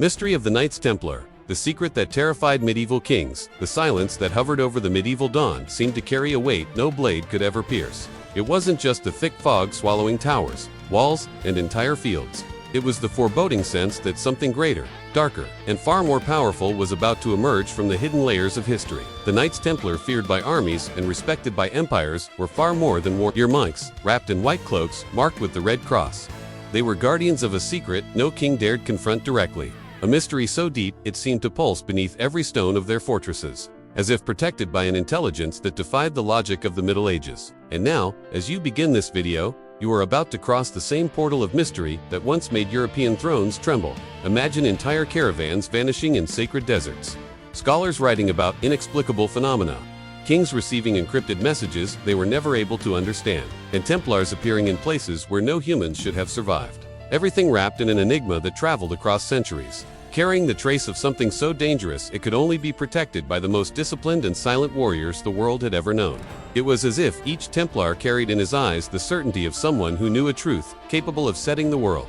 Mystery of the Knights Templar. The secret that terrified medieval kings, the silence that hovered over the medieval dawn seemed to carry a weight no blade could ever pierce. It wasn't just the thick fog swallowing towers, walls, and entire fields. It was the foreboding sense that something greater, darker, and far more powerful was about to emerge from the hidden layers of history. The Knights Templar, feared by armies and respected by empires, were far more than warrior monks, wrapped in white cloaks marked with the Red Cross. They were guardians of a secret no king dared confront directly. A mystery so deep it seemed to pulse beneath every stone of their fortresses, as if protected by an intelligence that defied the logic of the Middle Ages. And now, as you begin this video, you are about to cross the same portal of mystery that once made European thrones tremble. Imagine entire caravans vanishing in sacred deserts, scholars writing about inexplicable phenomena, kings receiving encrypted messages they were never able to understand, and Templars appearing in places where no humans should have survived. Everything wrapped in an enigma that traveled across centuries, carrying the trace of something so dangerous it could only be protected by the most disciplined and silent warriors the world had ever known. It was as if each Templar carried in his eyes the certainty of someone who knew a truth capable of setting the world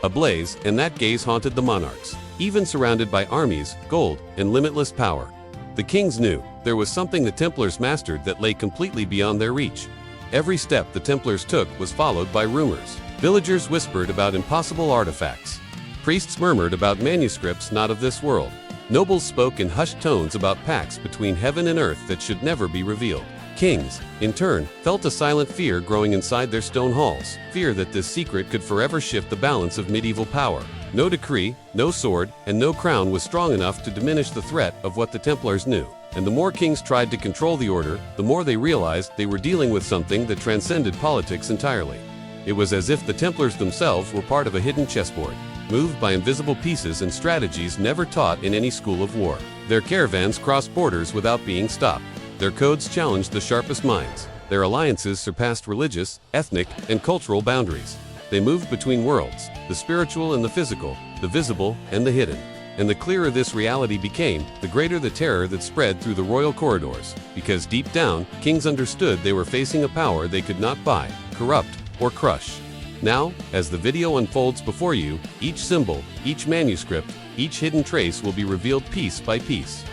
ablaze, and that gaze haunted the monarchs, even surrounded by armies, gold, and limitless power. The kings knew there was something the Templars mastered that lay completely beyond their reach. Every step the Templars took was followed by rumors. Villagers whispered about impossible artifacts. Priests murmured about manuscripts not of this world. Nobles spoke in hushed tones about pacts between heaven and earth that should never be revealed. Kings, in turn, felt a silent fear growing inside their stone halls, fear that this secret could forever shift the balance of medieval power. No decree, no sword, and no crown was strong enough to diminish the threat of what the Templars knew. And the more kings tried to control the order, the more they realized they were dealing with something that transcended politics entirely. It was as if the Templars themselves were part of a hidden chessboard, moved by invisible pieces and strategies never taught in any school of war. Their caravans crossed borders without being stopped. Their codes challenged the sharpest minds. Their alliances surpassed religious, ethnic, and cultural boundaries. They moved between worlds, the spiritual and the physical, the visible and the hidden. And the clearer this reality became, the greater the terror that spread through the royal corridors, because deep down, kings understood they were facing a power they could not buy, corrupt, or crush. Now, as the video unfolds before you, each symbol, each manuscript, each hidden trace will be revealed piece by piece.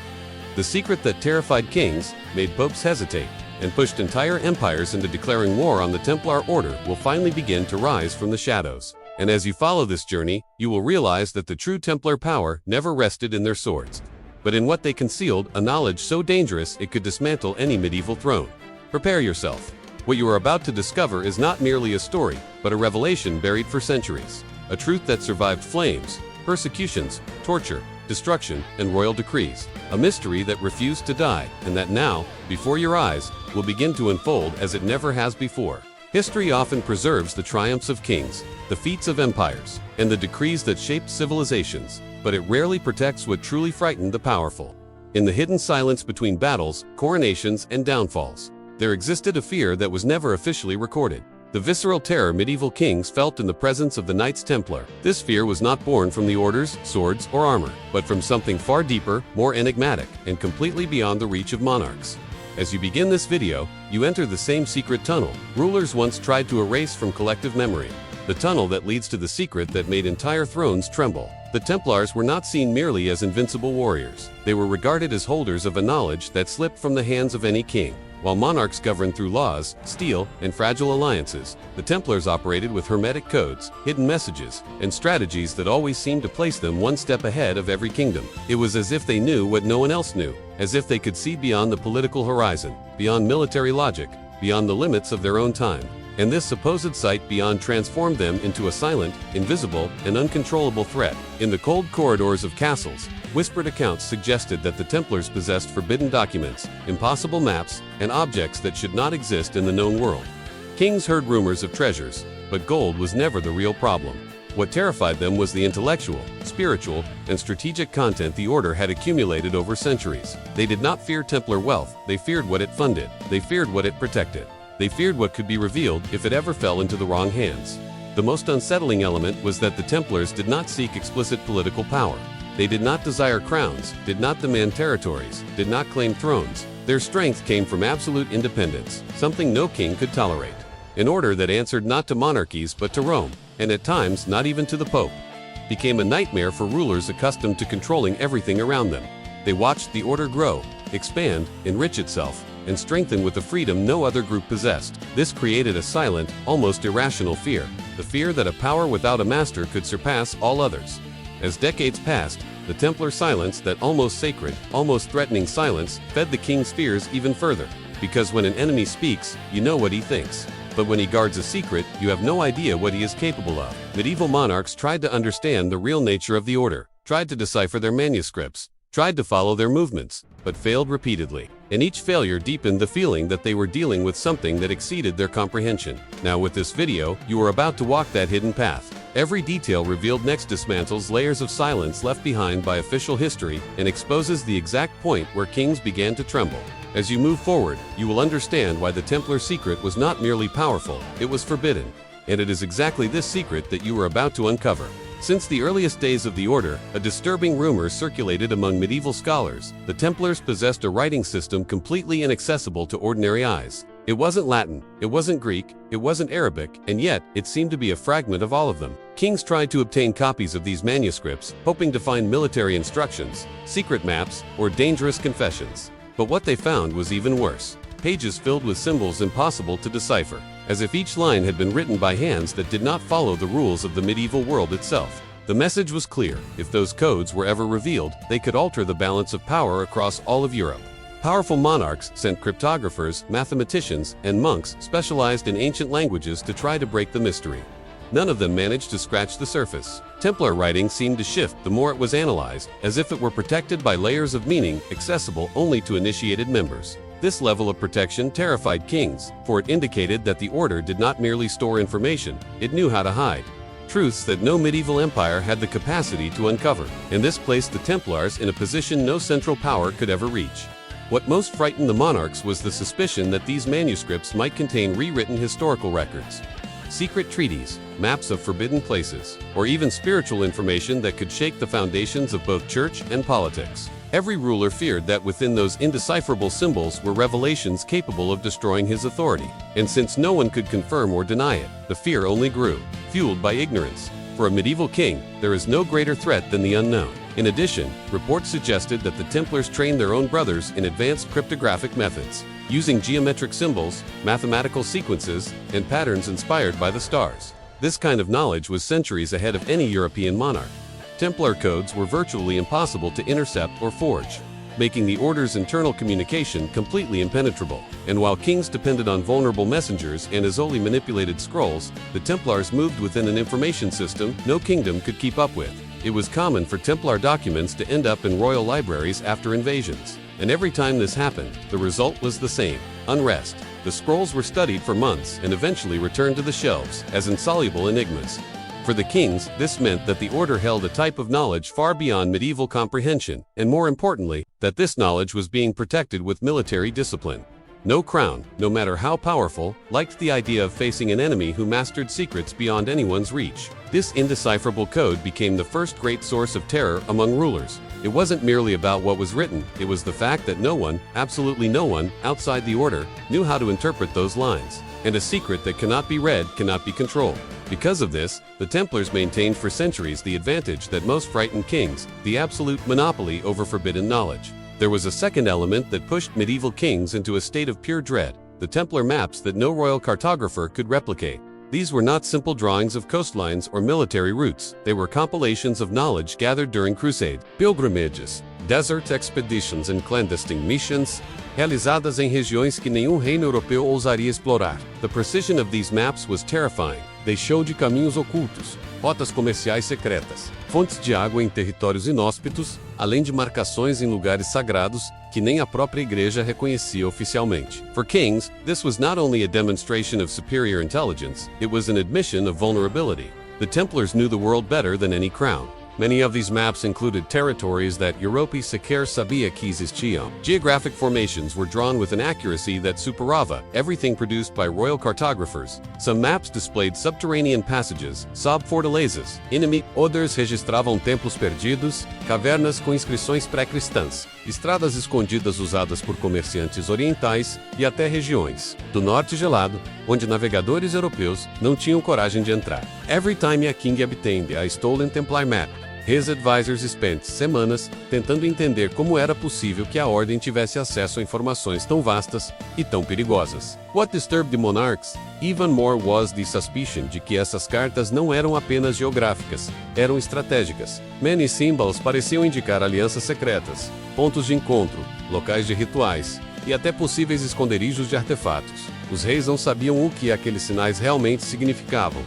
The secret that terrified kings, made popes hesitate, and pushed entire empires into declaring war on the Templar order will finally begin to rise from the shadows. And as you follow this journey, you will realize that the true Templar power never rested in their swords, but in what they concealed, a knowledge so dangerous it could dismantle any medieval throne. Prepare yourself. What you are about to discover is not merely a story, but a revelation buried for centuries. A truth that survived flames, persecutions, torture, destruction, and royal decrees. A mystery that refused to die, and that now, before your eyes, will begin to unfold as it never has before. History often preserves the triumphs of kings, the feats of empires, and the decrees that shaped civilizations, but it rarely protects what truly frightened the powerful. In the hidden silence between battles, coronations, and downfalls, there existed a fear that was never officially recorded. The visceral terror medieval kings felt in the presence of the Knights Templar. This fear was not born from the orders, swords, or armor, but from something far deeper, more enigmatic, and completely beyond the reach of monarchs. As you begin this video, you enter the same secret tunnel rulers once tried to erase from collective memory. The tunnel that leads to the secret that made entire thrones tremble. The Templars were not seen merely as invincible warriors. They were regarded as holders of a knowledge that slipped from the hands of any king. While monarchs governed through laws, steel, and fragile alliances, the Templars operated with hermetic codes, hidden messages, and strategies that always seemed to place them one step ahead of every kingdom. It was as if they knew what no one else knew, as if they could see beyond the political horizon, beyond military logic, beyond the limits of their own time. And this supposed sight beyond transformed them into a silent, invisible, and uncontrollable threat. In the cold corridors of castles, whispered accounts suggested that the Templars possessed forbidden documents, impossible maps, and objects that should not exist in the known world. Kings heard rumors of treasures, but gold was never the real problem. What terrified them was the intellectual, spiritual, and strategic content the order had accumulated over centuries. They did not fear Templar wealth, they feared what it funded, they feared what it protected. They feared what could be revealed if it ever fell into the wrong hands. The most unsettling element was that the Templars did not seek explicit political power. They did not desire crowns, did not demand territories, did not claim thrones. Their strength came from absolute independence, something no king could tolerate. An order that answered not to monarchies but to Rome, and at times not even to the Pope. became a nightmare for rulers accustomed to controlling everything around them. They watched the order grow, expand, enrich itself, and strengthen with a freedom no other group possessed. This created a silent, almost irrational fear, the fear that a power without a master could surpass all others. As decades passed, the Templar silence, that almost sacred, almost threatening silence, fed the king's fears even further. Because when an enemy speaks, you know what he thinks. But when he guards a secret, you have no idea what he is capable of. Medieval monarchs tried to understand the real nature of the order, tried to decipher their manuscripts, tried to follow their movements, but failed repeatedly. And each failure deepened the feeling that they were dealing with something that exceeded their comprehension. Now with this video, you are about to walk that hidden path. Every detail revealed next dismantles layers of silence left behind by official history and exposes the exact point where kings began to tremble. As you move forward, you will understand why the Templar secret was not merely powerful, it was forbidden. And it is exactly this secret that you are about to uncover. Since the earliest days of the order, a disturbing rumor circulated among medieval scholars. The Templars possessed a writing system completely inaccessible to ordinary eyes. It wasn't Latin, it wasn't Greek, it wasn't Arabic, and yet, it seemed to be a fragment of all of them. Kings tried to obtain copies of these manuscripts, hoping to find military instructions, secret maps, or dangerous confessions. But what they found was even worse. Pages filled with symbols impossible to decipher, as if each line had been written by hands that did not follow the rules of the medieval world itself. The message was clear: if those codes were ever revealed, they could alter the balance of power across all of Europe. Powerful monarchs sent cryptographers, mathematicians, and monks specialized in ancient languages to try to break the mystery. None of them managed to scratch the surface. Templar writing seemed to shift the more it was analyzed, as if it were protected by layers of meaning accessible only to initiated members. This level of protection terrified kings, for it indicated that the order did not merely store information, it knew how to hide truths that no medieval empire had the capacity to uncover. And this placed the Templars in a position no central power could ever reach. What most frightened the monarchs was the suspicion that these manuscripts might contain rewritten historical records, secret treaties, maps of forbidden places, or even spiritual information that could shake the foundations of both church and politics. Every ruler feared that within those indecipherable symbols were revelations capable of destroying his authority. And since no one could confirm or deny it, the fear only grew, fueled by ignorance. For a medieval king, there is no greater threat than the unknown. In addition, reports suggested that the Templars trained their own brothers in advanced cryptographic methods, using geometric symbols, mathematical sequences, and patterns inspired by the stars. This kind of knowledge was centuries ahead of any European monarch. Templar codes were virtually impossible to intercept or forge, making the order's internal communication completely impenetrable. And while kings depended on vulnerable messengers and easily manipulated scrolls, the Templars moved within an information system no kingdom could keep up with. It was common for Templar documents to end up in royal libraries after invasions. And every time this happened, the result was the same: unrest. The scrolls were studied for months and eventually returned to the shelves as insoluble enigmas. For the kings, this meant that the order held a type of knowledge far beyond medieval comprehension, and more importantly, that this knowledge was being protected with military discipline. No crown, no matter how powerful, liked the idea of facing an enemy who mastered secrets beyond anyone's reach. This indecipherable code became the first great source of terror among rulers. It wasn't merely about what was written, it was the fact that no one, absolutely no one, outside the order, knew how to interpret those lines. And a secret that cannot be read cannot be controlled. Because of this, the Templars maintained for centuries the advantage that most frightened kings: the absolute monopoly over forbidden knowledge. There was a second element that pushed medieval kings into a state of pure dread: the Templar maps that no royal cartographer could replicate. These were not simple drawings of coastlines or military routes. They were compilations of knowledge gathered during crusades, pilgrimages, desert expeditions and clandestine missions, realizadas em regiões que nenhum reino europeu ousaria explorar. The precision of these maps was terrifying. They showed caminhos ocultos, rotas comerciais secretas, fontes de água em territórios inóspitos, além de marcações em lugares sagrados que nem a própria igreja reconhecia oficialmente. For kings, this was not only a demonstration of superior intelligence, it was an admission of vulnerability. The Templars knew the world better than any crown. Many of these maps included territories that Europe sequer sabia que existiam. Geographic formations were drawn with an accuracy that superava everything produced by royal cartographers. Some maps displayed subterranean passages, sub-fortalezas, inimic, others registravam templos perdidos, cavernas com inscrições pré-cristãs, estradas escondidas usadas por comerciantes orientais e até regiões do norte gelado, onde navegadores europeus não tinham coragem de entrar. Every time a king obtained a stolen Templar map, his advisors spent semanas tentando entender como era possível que a ordem tivesse acesso a informações tão vastas e tão perigosas. What disturbed the monarchs even more was the suspicion de que essas cartas não eram apenas geográficas, eram estratégicas. Many symbols pareciam indicar alianças secretas, pontos de encontro, locais de rituais e até possíveis esconderijos de artefatos. Os reis não sabiam o que aqueles sinais realmente significavam,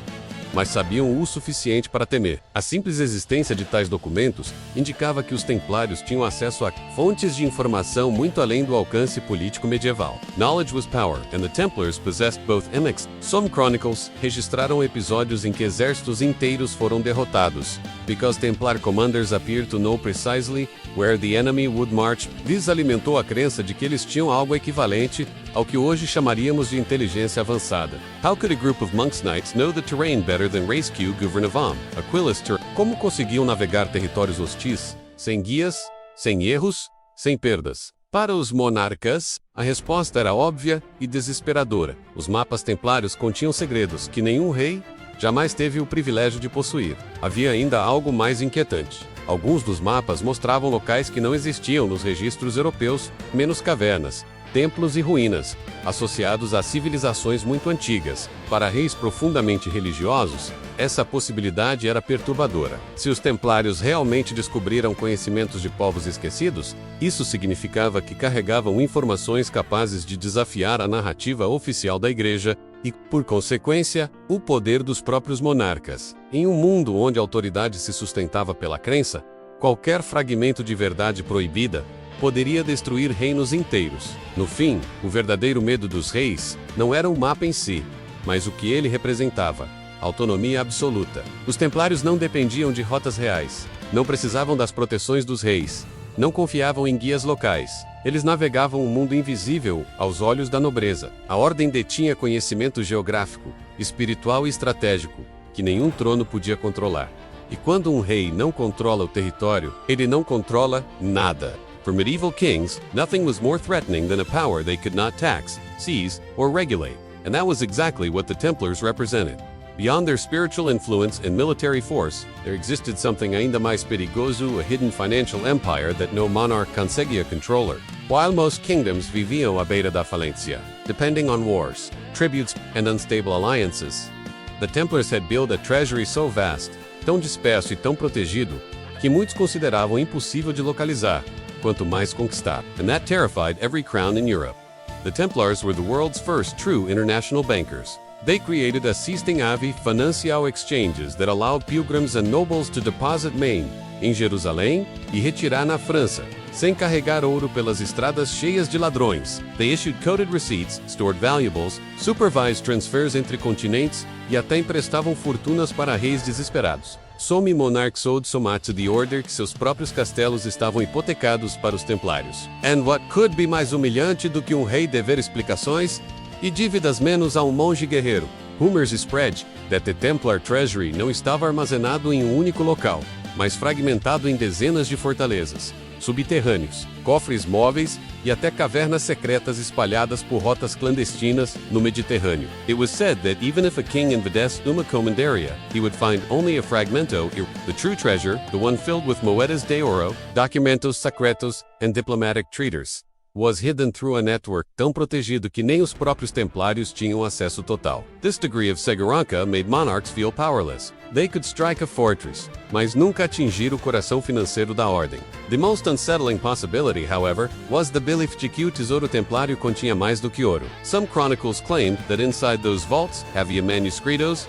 mas sabiam o suficiente para temer. A simples existência de tais documentos indicava que os templários tinham acesso a fontes de informação muito além do alcance político medieval. Knowledge was power, and the Templars possessed both enemies. Some chronicles registraram episódios em que exércitos inteiros foram derrotados, because Templar commanders appeared to know precisely where the enemy would march. This alimentou a crença de que eles tinham algo equivalente ao que hoje chamaríamos de inteligência avançada. How could a group of monks knights know the terrain better than rescue governavam? Aquilas Como conseguiam navegar territórios hostis, sem guias, sem erros, sem perdas? Para os monarcas, a resposta era óbvia e desesperadora. Os mapas templários continham segredos que nenhum rei jamais teve o privilégio de possuir. Havia ainda algo mais inquietante. Alguns dos mapas mostravam locais que não existiam nos registros europeus, menos cavernas, templos e ruínas, associados a civilizações muito antigas. Para reis profundamente religiosos, essa possibilidade era perturbadora. Se os templários realmente descobriram conhecimentos de povos esquecidos, isso significava que carregavam informações capazes de desafiar a narrativa oficial da Igreja e, por consequência, o poder dos próprios monarcas. Em um mundo onde a autoridade se sustentava pela crença, qualquer fragmento de verdade proibida poderia destruir reinos inteiros. No fim, o verdadeiro medo dos reis não era o mapa em si, mas o que ele representava: autonomia absoluta. Os templários não dependiam de rotas reais, não precisavam das proteções dos reis, não confiavam em guias locais. Eles navegavam um mundo invisível aos olhos da nobreza. A ordem detinha conhecimento geográfico, espiritual e estratégico, que nenhum trono podia controlar. E quando um rei não controla o território, ele não controla nada. For medieval kings, nothing was more threatening than a power they could not tax, seize, or regulate. And that was exactly what the Templars represented. Beyond their spiritual influence and military force, there existed something ainda mais perigoso, a hidden financial empire that no monarch conseguia controller. While most kingdoms viviam à beira da falência, depending on wars, tributes, and unstable alliances, the Templars had built a treasury so vast, tão disperso e tão protegido, que muitos consideravam impossível de localizar, quanto mais conquistar. And that terrified every crown in Europe. The Templars were the world's first true international bankers. They created a system of financial exchanges that allowed pilgrims and nobles to deposit money em Jerusalém e retirar na França, sem carregar ouro pelas estradas cheias de ladrões. They issued coded receipts, stored valuables, supervised transfers entre continentes e até emprestavam fortunas para reis desesperados. Some monarchs owed so much to the order que seus próprios castelos estavam hipotecados para os templários. And what could be mais humilhante do que um rei dever explicações e dívidas menos a um monge guerreiro? Rumors spread that the Templar treasury não estava armazenado em um único local, mas fragmentado em dezenas de fortalezas, subterrâneos, cofres móveis e até cavernas secretas espalhadas por rotas clandestinas no Mediterrâneo. It was said that even if a king invadesse uma commandaria, he would find only a fragmento, the true treasure, the one filled with moedas de ouro, documentos secretos, and diplomatic treaters, was hidden through a network tão protegido que nem os próprios templários tinham acesso total. This degree of segurança made monarchs feel powerless. They could strike a fortress, mas nunca atingir o coração financeiro da ordem. The most unsettling possibility, however, was the belief de que o tesouro templário continha mais do que ouro. Some chronicles claimed that inside those vaults havia manuscritos,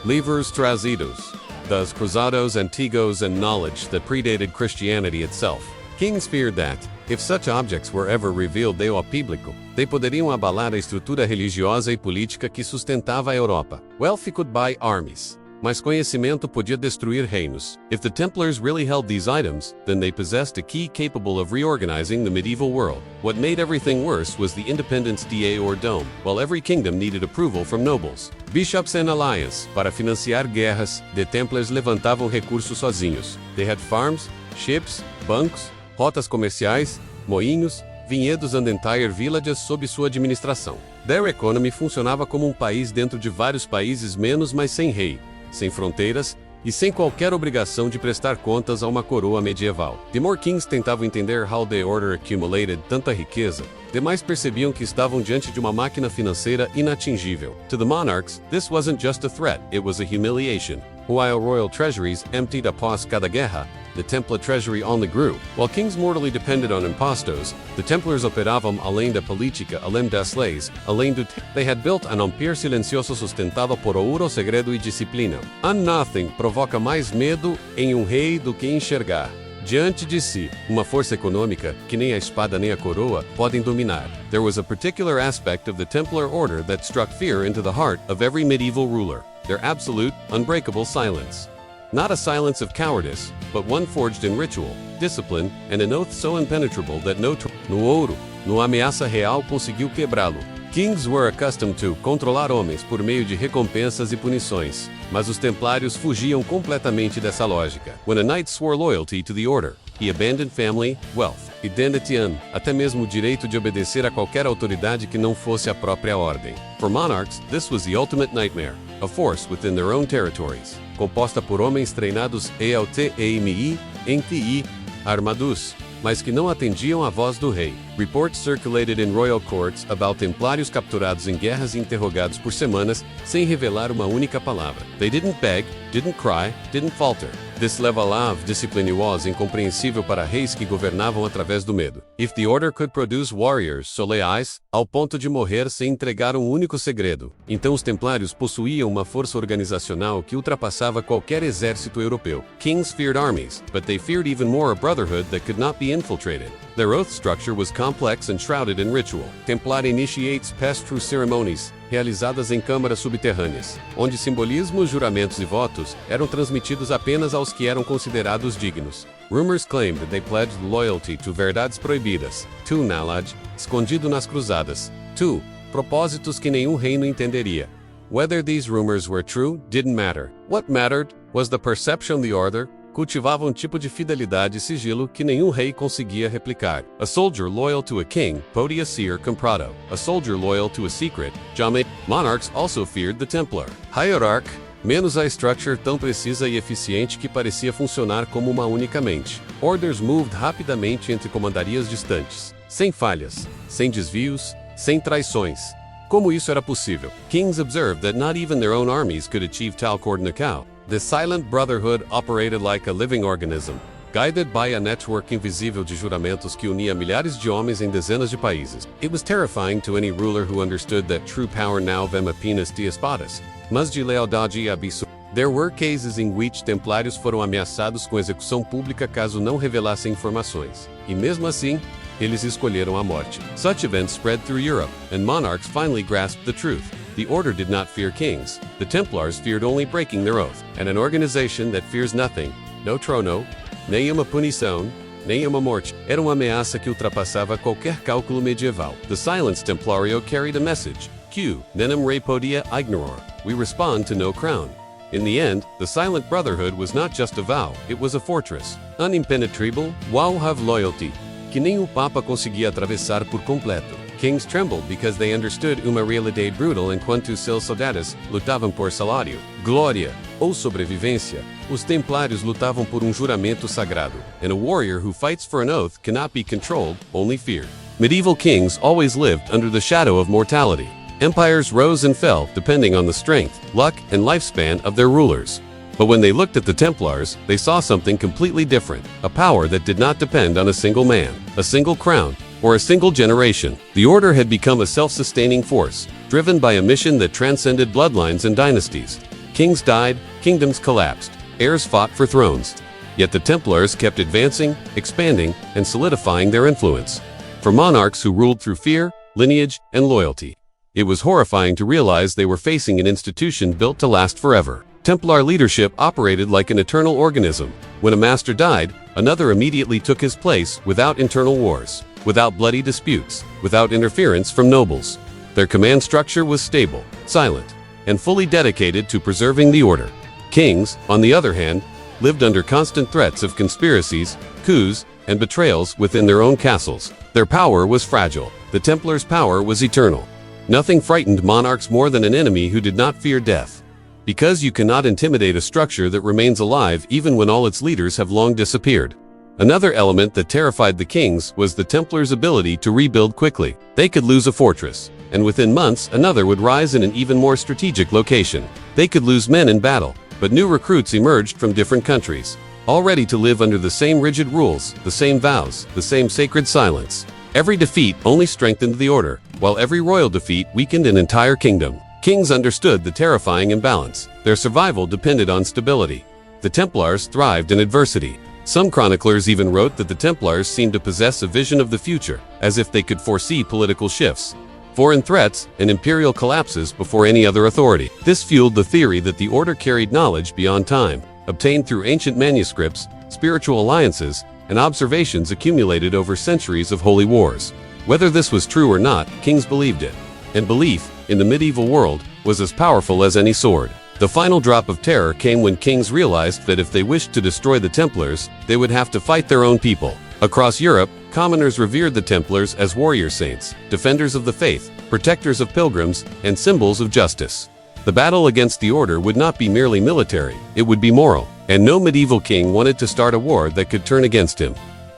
livros trazidos, dos cruzados antigos, and knowledge that predated Christianity itself. Kings feared that, if such objects were ever revealed ao público, they poderiam abalar a estrutura religiosa e política que sustentava a Europa. Wealth could buy armies, mas conhecimento podia destruir reinos. If the Templars really held these items, then they possessed a key capable of reorganizing the medieval world. What made everything worse was the Independence DA or Dome, while every kingdom needed approval from nobles. Bishops and alliance. Para financiar guerras, the Templars levantavam recursos sozinhos. They had farms, ships, bancos, rotas comerciais, moinhos, vinhedos and entire villages sob sua administração. Their economy funcionava como um país dentro de vários países menos, mas sem rei, sem fronteiras e sem qualquer obrigação de prestar contas a uma coroa medieval. The more kings tentavam entender how the order accumulated tanta riqueza, demais percebiam que estavam diante de uma máquina financeira inatingível. To the monarchs, this wasn't just a threat, it was a humiliation. While royal treasuries emptied após cada guerra, the Templar treasury only grew. While kings mortally depended on impostos, the Templars operavam além da política, além das leis, além do They had built an empire silencioso sustentado por ouro, segredo e disciplina. And nothing provoca mais medo em um rei do que enxergar diante de si uma força econômica que nem a espada nem a coroa podem dominar. There was a particular aspect of the Templar order that struck fear into the heart of every medieval ruler: their absolute, unbreakable silence. Not a silence of cowardice, but one forged in ritual, discipline, and an oath so impenetrable that no ouro, no ameaça real conseguiu quebrá-lo. Kings were accustomed to controlar homens por meio de recompensas e punições, mas os templários fugiam completamente dessa lógica. When a knight swore loyalty to the order, he abandoned family, wealth, identity and até mesmo o direito de obedecer a qualquer autoridade que não fosse a própria ordem. For monarchs, this was the ultimate nightmare, a force within their own territories, composta por homens treinados ELTEMI, NTI, armados, mas que não atendiam à voz do rei. Reports circulated in royal courts about templários capturados em guerras e interrogados por semanas sem revelar uma única palavra. They didn't beg, didn't cry, didn't falter. This level of discipline was incompreensível para reis que governavam através do medo. If the order could produce warriors so leais, ao ponto de morrer sem entregar um único segredo, então os templários possuíam uma força organizacional que ultrapassava qualquer exército europeu. Kings feared armies, but they feared even more a brotherhood that could not be infiltrated. Their oath structure was complex and shrouded in ritual. Templar initiates passed through ceremonies, realizadas em câmaras subterrâneas, onde simbolismos, juramentos e votos eram transmitidos apenas aos que eram considerados dignos. Rumors claimed that they pledged loyalty to verdades proibidas, to knowledge, escondido nas cruzadas, to propósitos que nenhum reino entenderia. Whether these rumors were true didn't matter. What mattered was the perception the order cultivava um tipo de fidelidade e sigilo que nenhum rei conseguia replicar. A soldier loyal to a king podia ser comprado. A soldier loyal to a secret jamais. Monarchs also feared the Templar hierarchy, menos a structure tão precisa e eficiente que parecia funcionar como uma única mente. Orders moved rapidamente entre comandarias distantes, sem falhas, sem desvios, sem traições. Como isso era possível? Kings observed that not even their own armies could achieve tal coordinação. The silent brotherhood operated like a living organism, guided by a network invisível de juramentos que unia milhares de homens em dezenas de países. It was terrifying to any ruler who understood that true power now vem apenas de espadas, mas de lealdade absurda. There were cases in which templários foram ameaçados com execução pública caso não revelassem informações. E mesmo assim, eles escolheram a morte. Such events spread through Europe, and monarchs finally grasped the truth. The order did not fear kings. The Templars feared only breaking their oath. And an organization that fears nothing, no trono, nem uma punição, nem uma morte, era uma ameaça que ultrapassava qualquer cálculo medieval. The silence Templario carried a message. Q. Nenem rei podia ignoror. We respond to no crown. In the end, the silent brotherhood was not just a vow, it was a fortress. Unimpenetrable, wow have loyalty, que nem o Papa conseguia atravessar por completo. Kings trembled because they understood uma realidade brutal enquanto seus soldados lutavam por salário, glória ou sobrevivência. Os templários lutavam por um juramento sagrado, and a warrior who fights for an oath cannot be controlled, only feared. Medieval kings always lived under the shadow of mortality. Empires rose and fell depending on the strength, luck, and lifespan of their rulers. But when they looked at the Templars, they saw something completely different, a power that did not depend on a single man, a single crown, or a single generation. The order had become a self-sustaining force, driven by a mission that transcended bloodlines and dynasties. Kings died, kingdoms collapsed, heirs fought for thrones. Yet the Templars kept advancing, expanding, and solidifying their influence. For monarchs who ruled through fear, lineage, and loyalty, it was horrifying to realize they were facing an institution built to last forever. Templar leadership operated like an eternal organism. When a master died, another immediately took his place without internal wars, without bloody disputes, without interference from nobles. Their command structure was stable, silent, and fully dedicated to preserving the order. Kings, on the other hand, lived under constant threats of conspiracies, coups, and betrayals within their own castles. Their power was fragile. The Templars' power was eternal. Nothing frightened monarchs more than an enemy who did not fear death. Because you cannot intimidate a structure that remains alive even when all its leaders have long disappeared. Another element that terrified the kings was the Templars' ability to rebuild quickly. They could lose a fortress, and within months another would rise in an even more strategic location. They could lose men in battle, but new recruits emerged from different countries, all ready to live under the same rigid rules, the same vows, the same sacred silence. Every defeat only strengthened the order, while every royal defeat weakened an entire kingdom. Kings understood the terrifying imbalance. Their survival depended on stability. The Templars thrived in adversity. Some chroniclers even wrote that the Templars seemed to possess a vision of the future, as if they could foresee political shifts, foreign threats, and imperial collapses before any other authority. This fueled the theory that the order carried knowledge beyond time, obtained through ancient manuscripts, spiritual alliances, and observations accumulated over centuries of holy wars. Whether this was true or not, kings believed it. And belief, in the medieval world, was as powerful as any sword. The final drop of terror came when kings realized that if they wished to destroy the Templars, they would have to fight their own people. Across Europe, commoners revered the Templars as warrior saints, defenders of the faith, protectors of pilgrims, and symbols of justice. The battle against the order would not be merely military, it would be moral, and no medieval king wanted to start a war that could turn against him.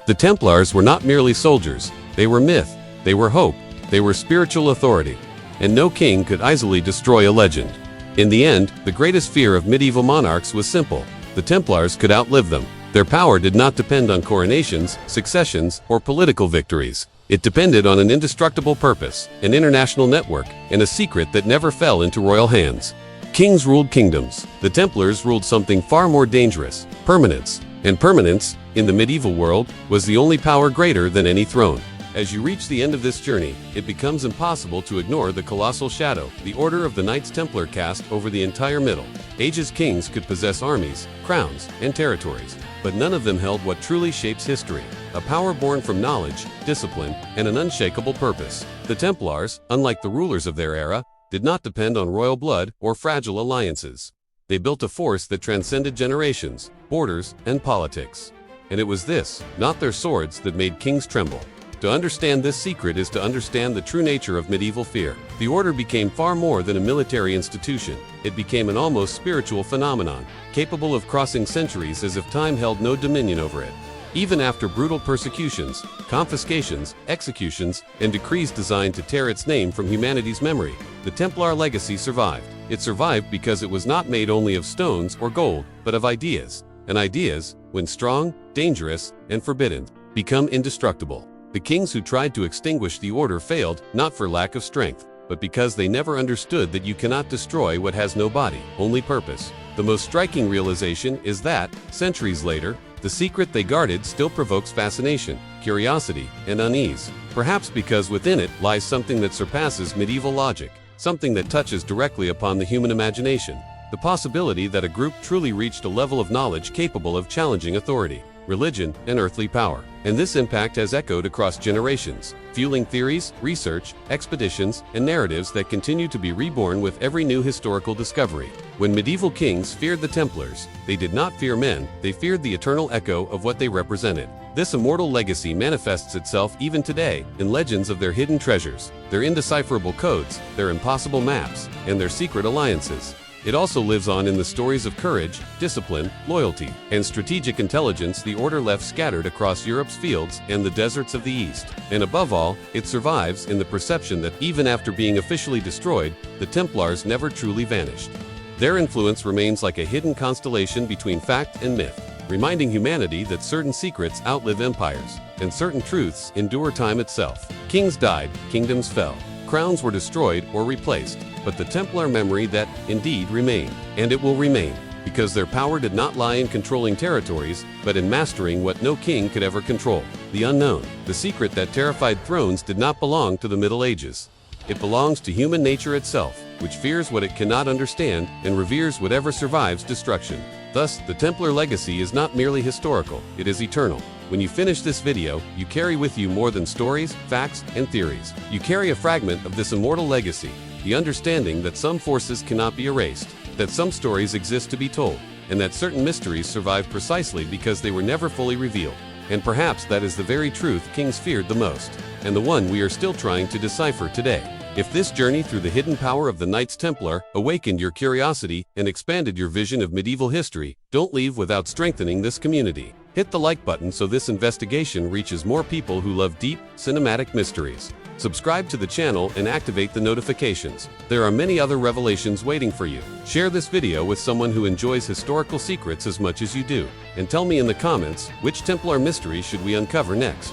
The Templars were not merely soldiers, they were myth, they were hope, they were spiritual authority, and no king could easily destroy a legend. In the end, the greatest fear of medieval monarchs was simple: the Templars could outlive them. Their power did not depend on coronations, successions, or political victories. It depended on an indestructible purpose, an international network, and a secret that never fell into royal hands. Kings ruled kingdoms. The Templars ruled something far more dangerous: permanence. And permanence, in the medieval world, was the only power greater than any throne. As you reach the end of this journey, it becomes impossible to ignore the colossal shadow the Order of the Knights Templar cast over the entire Middle Ages. Kings could possess armies, crowns, and territories, but none of them held what truly shapes history: a power born from knowledge, discipline, and an unshakable purpose. The Templars, unlike the rulers of their era, did not depend on royal blood or fragile alliances. They built a force that transcended generations, borders, and politics. And it was this, not their swords, that made kings tremble. To understand this secret is to understand the true nature of medieval fear. The order became far more than a military institution. It became an almost spiritual phenomenon, capable of crossing centuries as if time held no dominion over it. Even after brutal persecutions, confiscations, executions, and decrees designed to tear its name from humanity's memory, the Templar legacy survived. It survived because it was not made only of stones or gold, but of ideas. And ideas, when strong, dangerous, and forbidden, become indestructible. The kings who tried to extinguish the order failed, not for lack of strength, but because they never understood that you cannot destroy what has no body, only purpose. The most striking realization is that, centuries later, the secret they guarded still provokes fascination, curiosity, and unease. Perhaps because within it lies something that surpasses medieval logic, something that touches directly upon the human imagination. The possibility that a group truly reached a level of knowledge capable of challenging authority, religion, and earthly power. And this impact has echoed across generations, fueling theories, research, expeditions, and narratives that continue to be reborn with every new historical discovery. When medieval kings feared the Templars, they did not fear men, they feared the eternal echo of what they represented. This immortal legacy manifests itself even today in legends of their hidden treasures, their indecipherable codes, their impossible maps, and their secret alliances. It also lives on in the stories of courage, discipline, loyalty, and strategic intelligence the order left scattered across Europe's fields and the deserts of the East. And above all, it survives in the perception that even after being officially destroyed, the Templars never truly vanished. Their influence remains like a hidden constellation between fact and myth, reminding humanity that certain secrets outlive empires, and certain truths endure time itself. Kings died, kingdoms fell, crowns were destroyed or replaced, but the Templar memory that indeed remained, and it will remain, because their power did not lie in controlling territories, but in mastering what no king could ever control: the unknown. The secret that terrified thrones did not belong to the Middle Ages. It belongs to human nature itself, which fears what it cannot understand and reveres whatever survives destruction. Thus, the Templar legacy is not merely historical, it is eternal. When you finish this video, you carry with you more than stories, facts, and theories. You carry a fragment of this immortal legacy, the understanding that some forces cannot be erased, that some stories exist to be told, and that certain mysteries survive precisely because they were never fully revealed. And perhaps that is the very truth kings feared the most, and the one we are still trying to decipher today. If this journey through the hidden power of the Knights Templar awakened your curiosity and expanded your vision of medieval history, don't leave without strengthening this community. Hit the like button so this investigation reaches more people who love deep, cinematic mysteries. Subscribe to the channel and activate the notifications. There are many other revelations waiting for you. Share this video with someone who enjoys historical secrets as much as you do. And tell me in the comments, which Templar mystery should we uncover next?